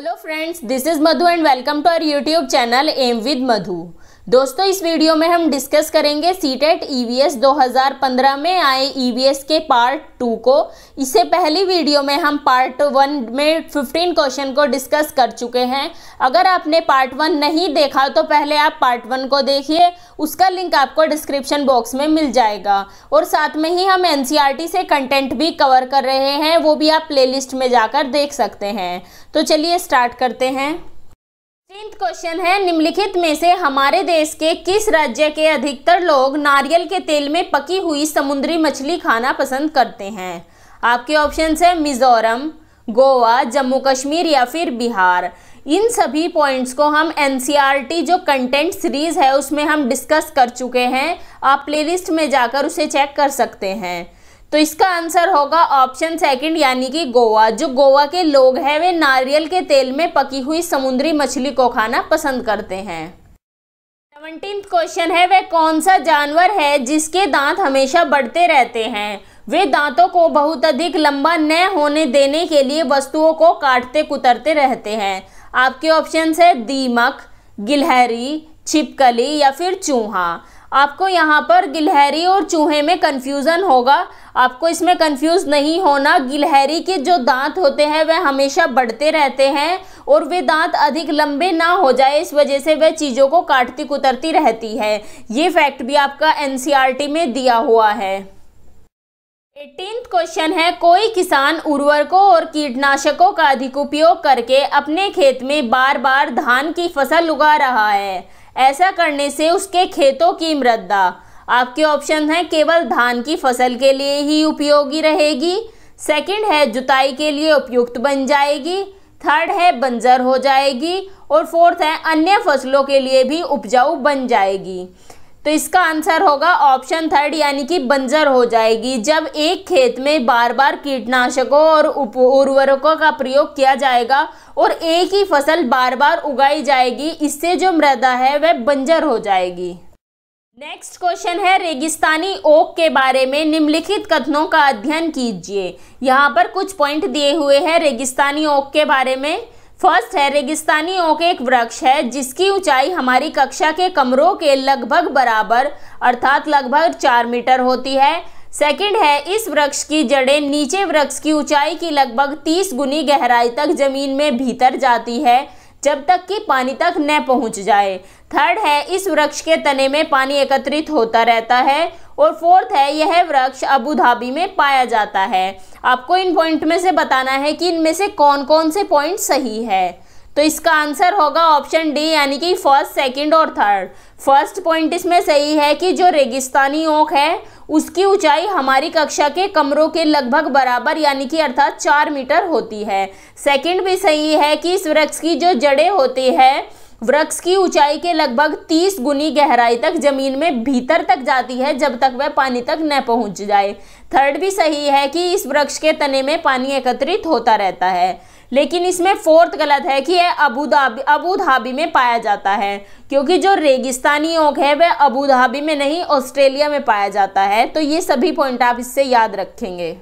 Hello friends, this is Madhu and welcome to our YouTube channel M with Madhu. दोस्तों, इस video में हम discuss करेंगे सीटेट ईवीएस 2015 में आए ईवीएस के पार्ट 2 को। इससे पहली वीडियो में हम पार्ट 1 में 15 क्वेश्चन को डिस्कस कर चुके हैं। अगर आपने पार्ट 1 नहीं देखा तो पहले आप पार्ट 1 को देखिए, उसका लिंक आपको डिस्क्रिप्शन बॉक्स में मिल जाएगा। और साथ में ही हम एनसीईआरटी से कंटेंट भी कवर कर रहे हैं, वो भी आप प्लेलिस्ट में जाकर देख सकते हैं। तो चलिए स्टार्ट करते हैं। 15th क्वेश्चन है, निम्नलिखित में से हमारे देश के किस राज्य के अधिकतर लोग नारियल के तेल में पकी हुई समुद्री मछली खाना पसंद करते हैं? आपके ऑप्शंस है मिजोरम, गोवा, जम्मू कश्मीर या फिर बिहार। इन सभी पॉइंट्स को हम एनसीईआरटी जो कंटेंट सीरीज है उसमें हम डिस्कस कर चुके हैं। आप प्लेलिस्ट में जाकर उसे चेक कर सकते हैं। तो इसका आंसर होगा ऑप्शन सेकंड, यानी कि गोवा। जो गोवा के लोग हैं वे नारियल के तेल में पकी हुई समुद्री मछली को खाना पसंद करते हैं। 17th क्वेश्चन है, वह कौन सा जानवर है जिसके दांत हमेशा बढ़ते रहते हैं? वे दांतों को बहुत अधिक लंबा न होने देने के लिए वस्तुओं को काटते कुतरते रहते हैं। आपके ऑप्शंस है दीमक, गिलहरी, छिपकली या फिर चूहा। आपको यहाँ पर गिलहरी और चूहे में कंफ्यूजन होगा, आपको इसमें कंफ्यूज नहीं होना। गिलहरी के जो दांत होते हैं वह हमेशा बढ़ते रहते हैं और वे दांत अधिक लंबे ना हो जाए, इस वजह से वह चीज़ों को काटती कुतरती रहती है। ये फैक्ट भी आपका एनसीईआरटी में दिया हुआ है। 18th क्वेश्चन है, कोई किसान उर्वरकों और कीटनाशकों का अधिक उपयोग करके अपने खेत में बार बार धान की फसल उगा रहा है। ऐसा करने से उसके खेतों की मृदा, आपके ऑप्शन हैं, केवल धान की फसल के लिए ही उपयोगी रहेगी, सेकंड है जुताई के लिए उपयुक्त बन जाएगी, थर्ड है बंजर हो जाएगी और फोर्थ है अन्य फसलों के लिए भी उपजाऊ बन जाएगी। तो इसका आंसर होगा ऑप्शन थर्ड, यानी कि बंजर हो जाएगी। जब एक खेत में बार बार कीटनाशकों और उर्वरकों का प्रयोग किया जाएगा और एक ही फसल बार बार उगाई जाएगी, इससे जो मृदा है वह बंजर हो जाएगी। नेक्स्ट क्वेश्चन है, रेगिस्तानी ओक के बारे में निम्नलिखित कथनों का अध्ययन कीजिए। यहाँ पर कुछ पॉइंट दिए हुए हैं रेगिस्तानी ओक के बारे में। फर्स्ट है, रेगिस्तानी ओक एक वृक्ष है जिसकी ऊंचाई हमारी कक्षा के कमरों के लगभग बराबर अर्थात लगभग 4 मीटर होती है। सेकंड है, इस वृक्ष की जड़ें नीचे वृक्ष की ऊंचाई की लगभग 30 गुनी गहराई तक जमीन में भीतर जाती है जब तक कि पानी तक न पहुंच जाए। थर्ड है, इस वृक्ष के तने में पानी एकत्रित होता रहता है। और फोर्थ है, यह वृक्ष अबू धाबी में पाया जाता है। आपको इन पॉइंट में से बताना है कि इनमें से कौन कौन से पॉइंट सही है। तो इसका आंसर होगा ऑप्शन डी, यानी कि फर्स्ट, सेकंड और थर्ड। फर्स्ट पॉइंट इसमें सही है कि जो रेगिस्तानी ओक है उसकी ऊंचाई हमारी कक्षा के कमरों के लगभग बराबर यानी कि अर्थात 4 मीटर होती है। सेकंड भी सही है कि इस वृक्ष की जो जड़ें होती है वृक्ष की ऊंचाई के लगभग 30 गुनी गहराई तक जमीन में भीतर तक जाती है जब तक वह पानी तक न पहुंच जाए। थर्ड भी सही है कि इस वृक्ष के तने में पानी एकत्रित होता रहता है। लेकिन इसमें फोर्थ गलत है कि यह अबू धाबी में पाया जाता है, क्योंकि जो रेगिस्तानी ओक है वह अबू धाबी में नहीं ऑस्ट्रेलिया में पाया जाता है। तो ये सभी पॉइंट आप इससे याद रखेंगे।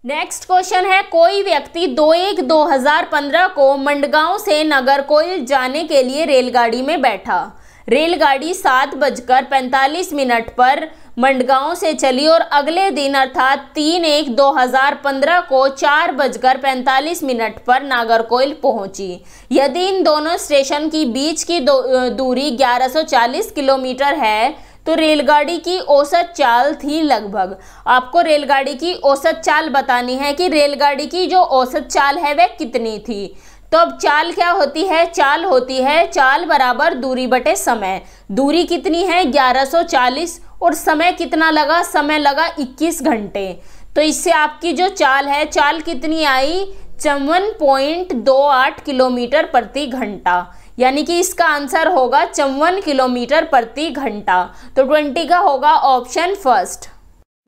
नेक्स्ट क्वेश्चन है, कोई व्यक्ति 2/1/2015 को मंडगांव से नागरकोइल जाने के लिए रेलगाड़ी में बैठा। रेलगाड़ी 7:45 पर मंडगांव से चली और अगले दिन अर्थात 3/1/2015 को 4:45 पर नागरकोइल पहुंची। यदि इन दोनों स्टेशन की बीच की दूरी 1140 किलोमीटर है तो रेलगाड़ी की औसत चाल थी लगभग। आपको रेलगाड़ी की औसत चाल बतानी है कि रेलगाड़ी की जो औसत चाल है वह कितनी थी। तो अब चाल क्या होती है? चाल होती है चाल बराबर दूरी बटे समय। दूरी कितनी है? 1140 और समय कितना लगा? समय लगा 21 घंटे। तो इससे आपकी जो चाल है, चाल कितनी आई? 54.28 किलोमीटर प्रति घंटा, यानी कि इसका आंसर होगा 54 किलोमीटर प्रति घंटा। तो 20 का होगा ऑप्शन फर्स्ट।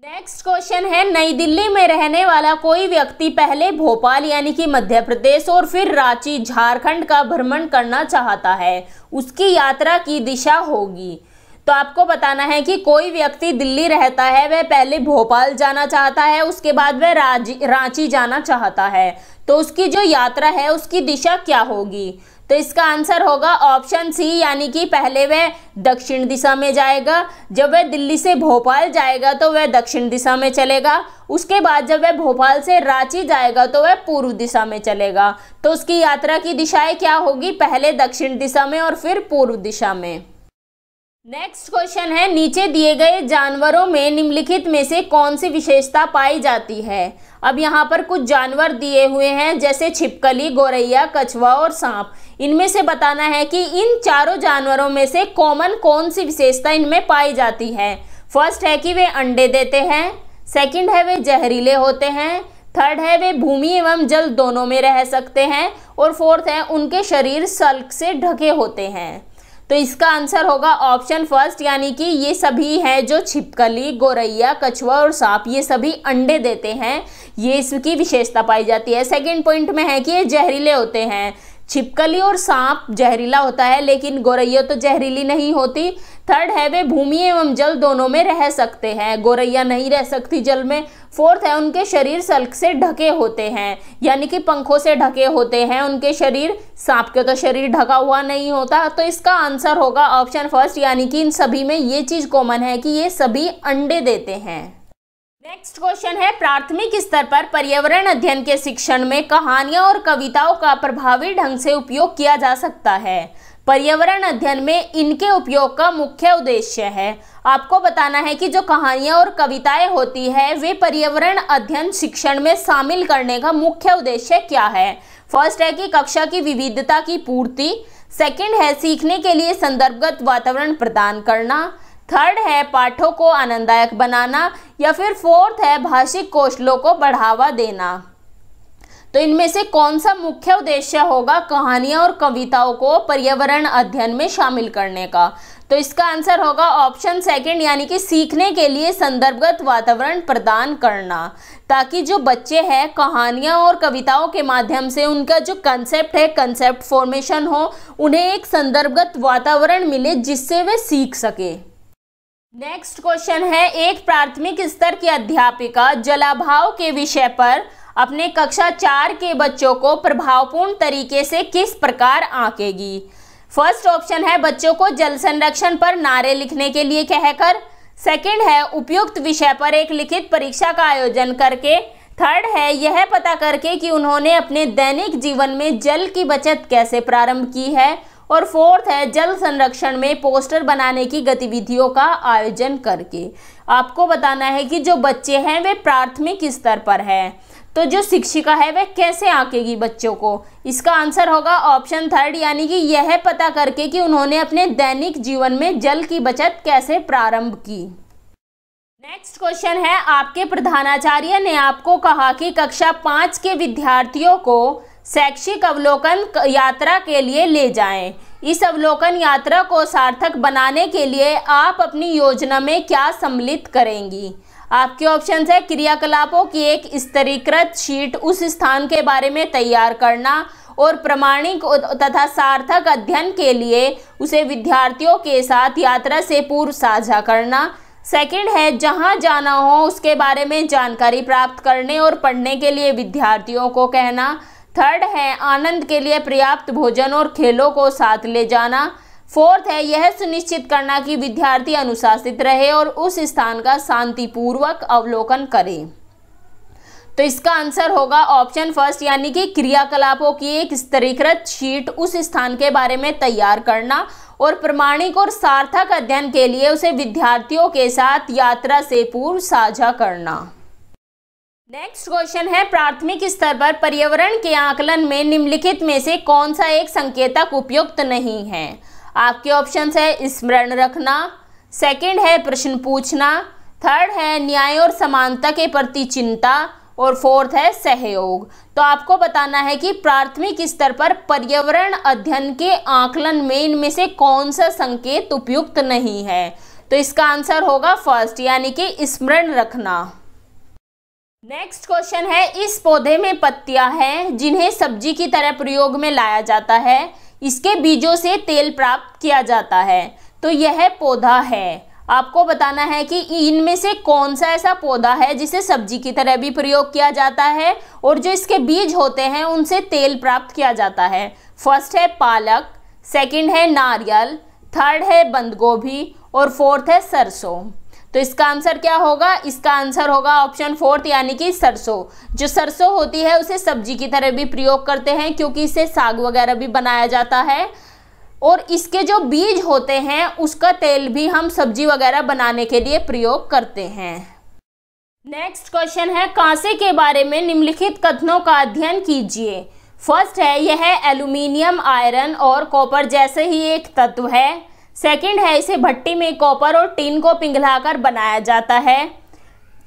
नेक्स्ट क्वेश्चन है, नई दिल्ली में रहने वाला कोई व्यक्ति पहले भोपाल यानी कि मध्य प्रदेश और फिर रांची झारखंड का भ्रमण करना चाहता है। उसकी यात्रा की दिशा होगी। तो आपको बताना है कि कोई व्यक्ति दिल्ली रहता है, वह पहले भोपाल जाना चाहता है, उसके बाद वह रांची जाना चाहता है, तो उसकी जो यात्रा है उसकी दिशा क्या होगी? तो इसका आंसर होगा ऑप्शन सी, यानी कि पहले वह दक्षिण दिशा में जाएगा। जब वह दिल्ली से भोपाल जाएगा तो वह दक्षिण दिशा में चलेगा। उसके बाद जब वह भोपाल से रांची जाएगा तो वह पूर्व दिशा में चलेगा। तो उसकी यात्रा की दिशाएं क्या होगी? पहले दक्षिण दिशा में और फिर पूर्व दिशा में। नेक्स्ट क्वेश्चन है, नीचे दिए गए जानवरों में निम्नलिखित में से कौन सी विशेषता पाई जाती है? अब यहाँ पर कुछ जानवर दिए हुए हैं, जैसे छिपकली, गौरैया, कछुआ और सांप। इनमें से बताना है कि इन चारों जानवरों में से कॉमन कौन सी विशेषता इनमें पाई जाती है। फर्स्ट है कि वे अंडे देते हैं, सेकंड है वे जहरीले होते हैं, थर्ड है वे भूमि एवं जल दोनों में रह सकते हैं, और फोर्थ है उनके शरीर सल्क से ढके होते हैं। तो इसका आंसर होगा ऑप्शन फर्स्ट, यानी कि ये सभी हैं जो छिपकली, गौरैया, कछुआ और सांप, ये सभी अंडे देते हैं, ये इसकी विशेषता पाई जाती है। सेकंड पॉइंट में है कि ये जहरीले होते हैं। छिपकली और सांप जहरीला होता है, लेकिन गौरैया तो जहरीली नहीं होती। थर्ड है वे भूमि एवं जल दोनों में रह सकते हैं, गौरैया नहीं रह सकती जल में। फोर्थ है उनके शरीर सल्क से ढके होते हैं, यानी कि पंखों से ढके होते हैं उनके शरीर। सांप के तो शरीर ढका हुआ नहीं होता। तो इसका आंसर होगा ऑप्शन फर्स्ट, यानी कि इन सभी में ये चीज कॉमन है कि ये सभी अंडे देते हैं। नेक्स्ट क्वेश्चन है, प्राथमिक स्तर पर पर्यावरण अध्ययन के शिक्षण में कहानियां और कविताओं का प्रभावी ढंग से उपयोग किया जा सकता है। पर्यावरण अध्ययन में इनके उपयोग का मुख्य उद्देश्य है। आपको बताना है कि जो कहानियां और कविताएं होती है वे पर्यावरण अध्ययन शिक्षण में शामिल करने का मुख्य उद्देश्य क्या है। फर्स्ट है कि कक्षा की विविधता की पूर्ति, सेकंड है सीखने के लिए संदर्भगत वातावरण प्रदान करना, थर्ड है पाठों को आनंददायक बनाना, या फिर फोर्थ है भाषिक कौशलों को बढ़ावा देना। तो इनमें से कौन सा मुख्य उद्देश्य होगा कहानियां और कविताओं को पर्यावरण अध्ययन में शामिल करने का? तो इसका आंसर होगा ऑप्शन सेकंड, यानी कि सीखने के लिए संदर्भगत वातावरण प्रदान करना, ताकि जो बच्चे हैं कहानियां और कविताओं के माध्यम से उनका जो कंसेप्ट है, कंसेप्ट फॉर्मेशन हो, उन्हें एक संदर्भगत वातावरण मिले जिससे वे सीख सके। नेक्स्ट क्वेश्चन है, एक प्राथमिक स्तर की अध्यापिका जलाभाव के विषय पर अपने कक्षा 4 के बच्चों को प्रभावपूर्ण तरीके से किस प्रकार आंकेगी? फर्स्ट ऑप्शन है बच्चों को जल संरक्षण पर नारे लिखने के लिए कहकर, सेकंड है उपयुक्त विषय पर एक लिखित परीक्षा का आयोजन करके, थर्ड है यह पता करके कि उन्होंने अपने दैनिक जीवन में जल की बचत कैसे प्रारंभ की है, और फोर्थ है जल संरक्षण में पोस्टर बनाने की गतिविधियों का आयोजन करके। आपको बताना है कि जो बच्चे हैं वे प्राथमिक स्तर पर हैं, तो जो शिक्षिका है वह कैसे आंकेगी बच्चों को? इसका आंसर होगा ऑप्शन थर्ड, यानी कि यह पता करके कि उन्होंने अपने दैनिक जीवन में जल की बचत कैसे प्रारंभ की। नेक्स्ट क्वेश्चन है, आपके प्रधानाचार्य ने आपको कहा कि कक्षा 5 के विद्यार्थियों को शैक्षिक अवलोकन यात्रा के लिए ले जाएं। इस अवलोकन यात्रा को सार्थक बनाने के लिए आप अपनी योजना में क्या सम्मिलित करेंगी? आपके ऑप्शंस है क्रियाकलापों की एक स्तरीकृत शीट उस स्थान के बारे में तैयार करना और प्रामाणिक तथा सार्थक अध्ययन के लिए उसे विद्यार्थियों के साथ यात्रा से पूर्व साझा करना, सेकंड है जहां जाना हो उसके बारे में जानकारी प्राप्त करने और पढ़ने के लिए विद्यार्थियों को कहना, थर्ड है आनंद के लिए पर्याप्त भोजन और खेलों को साथ ले जाना, फोर्थ है यह सुनिश्चित करना कि विद्यार्थी अनुशासित रहे और उस स्थान का शांतिपूर्वक अवलोकन करे। तो इसका आंसर होगा ऑप्शन फर्स्ट, यानी कि क्रियाकलापों की एक स्तरीकृत शीट उस स्थान के बारे में तैयार करना और प्रामाणिक और सार्थक अध्ययन के लिए उसे विद्यार्थियों के साथ यात्रा से पूर्व साझा करना। नेक्स्ट क्वेश्चन है, प्राथमिक स्तर पर पर्यावरण के आकलन में निम्नलिखित में से कौन सा एक संकेतक उपयुक्त नहीं है? आपके ऑप्शंस है स्मरण रखना, सेकंड है प्रश्न पूछना, थर्ड है न्याय और समानता के प्रति चिंता, और फोर्थ है सहयोग। तो आपको बताना है कि प्राथमिक स्तर पर पर्यावरण अध्ययन के आकलन में इनमें से कौन सा संकेत उपयुक्त नहीं है। तो इसका आंसर होगा फर्स्ट, यानी कि स्मरण रखना। नेक्स्ट क्वेश्चन है, इस पौधे में पत्तियां हैं जिन्हें सब्जी की तरह प्रयोग में लाया जाता है, इसके बीजों से तेल प्राप्त किया जाता है। तो यह पौधा है। आपको बताना है कि इनमें से कौन सा ऐसा पौधा है जिसे सब्जी की तरह भी प्रयोग किया जाता है और जो इसके बीज होते हैं उनसे तेल प्राप्त किया जाता है। फर्स्ट है पालक, सेकंड है नारियल, थर्ड है बंद गोभी और फोर्थ है सरसों। तो इसका आंसर क्या होगा? इसका आंसर होगा ऑप्शन फोर्थ यानी कि सरसों। जो सरसों होती है उसे सब्जी की तरह भी प्रयोग करते हैं क्योंकि इससे साग वगैरह भी बनाया जाता है और इसके जो बीज होते हैं उसका तेल भी हम सब्जी वगैरह बनाने के लिए प्रयोग करते हैं। नेक्स्ट क्वेश्चन है, कांसे के बारे में निम्नलिखित कथनों का अध्ययन कीजिए। फर्स्ट है, यह एल्यूमिनियम, आयरन और कॉपर जैसे ही एक तत्व है। सेकंड है, इसे भट्टी में कॉपर और टिन को पिघलाकर बनाया जाता है।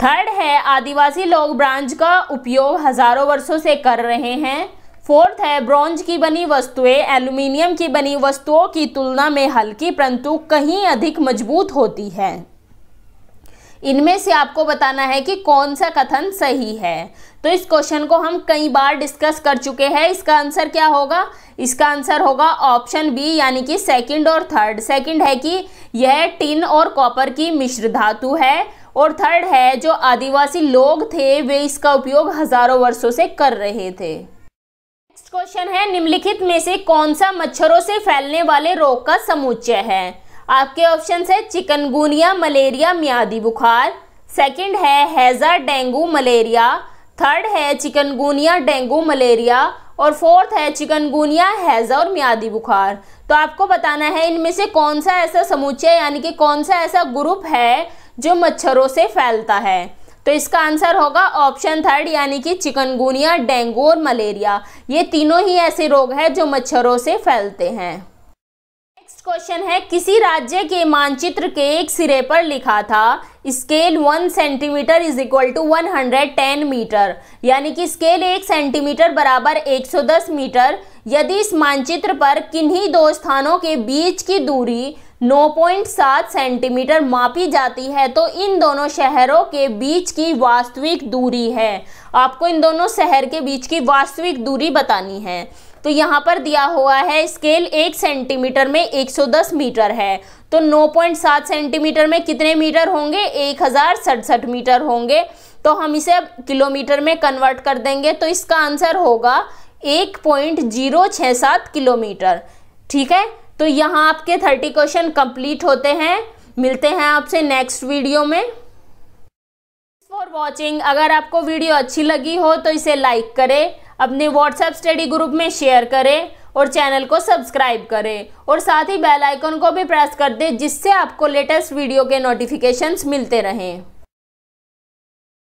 थर्ड है, आदिवासी लोग ब्रॉन्ज का उपयोग हजारों वर्षों से कर रहे हैं। फोर्थ है, ब्रॉन्ज की बनी वस्तुएं एल्यूमिनियम की बनी वस्तुओं की तुलना में हल्की परंतु कहीं अधिक मजबूत होती है। इनमें से आपको बताना है कि कौन सा कथन सही है। तो इस क्वेश्चन को हम कई बार डिस्कस कर चुके हैं। इसका आंसर क्या होगा? इसका आंसर होगा ऑप्शन बी यानी कि सेकंड और थर्ड। सेकंड है कि यह टिन और कॉपर की मिश्र धातु है और थर्ड है, जो आदिवासी लोग थे वे इसका उपयोग हजारों वर्षों से कर रहे थे। नेक्स्ट क्वेश्चन है, निम्नलिखित में से कौन सा मच्छरों से फैलने वाले रोग का समुच्चय है? आपके ऑप्शन है चिकनगुनिया, मलेरिया, मियादी बुखार। सेकंड है हैजा, डेंगू, मलेरिया। थर्ड है चिकनगुनिया, डेंगू, मलेरिया और फोर्थ है चिकनगुनिया, हैजा और मियादी बुखार। तो आपको बताना है इनमें से कौन सा ऐसा समुच्चय यानी कि कौन सा ऐसा ग्रुप है जो मच्छरों से फैलता है। तो इसका आंसर होगा ऑप्शन थर्ड यानी कि चिकनगुनिया, डेंगू और मलेरिया। ये तीनों ही ऐसे रोग हैं जो मच्छरों से फैलते हैं। नेक्स्ट क्वेश्चन है, किसी राज्य के मानचित्र के एक सिरे पर लिखा था scale 1 centimetre is equal to 110 metre, यानी कि स्केल 1 सेंटीमीटर बराबर 110 मीटर। यदि इस मानचित्र पर किन्हीं दो स्थानों के बीच की दूरी 9.7 सेंटीमीटर मापी जाती है तो इन दोनों शहरों के बीच की वास्तविक दूरी है। आपको इन दोनों शहर के बीच की वास्तविक दूरी बतानी है। तो यहाँ पर दिया हुआ है स्केल 1 सेंटीमीटर में 110 मीटर है, तो 9.7 सेंटीमीटर में कितने मीटर होंगे? 1067 मीटर होंगे। तो हम इसे अब किलोमीटर में कन्वर्ट कर देंगे तो इसका आंसर होगा 1.067 किलोमीटर। ठीक है, तो यहाँ आपके 30 क्वेश्चन कंप्लीट होते हैं। मिलते हैं आपसे नेक्स्ट वीडियो में। For watching. अगर आपको वीडियो अच्छी लगी हो तो इसे लाइक करें, अपने व्हाट्सएप स्टडी ग्रुप में शेयर करें और चैनल को सब्सक्राइब करें और साथ ही बेल आइकन को भी प्रेस कर दें जिससे आपको लेटेस्ट वीडियो के नोटिफिकेशंस मिलते रहें।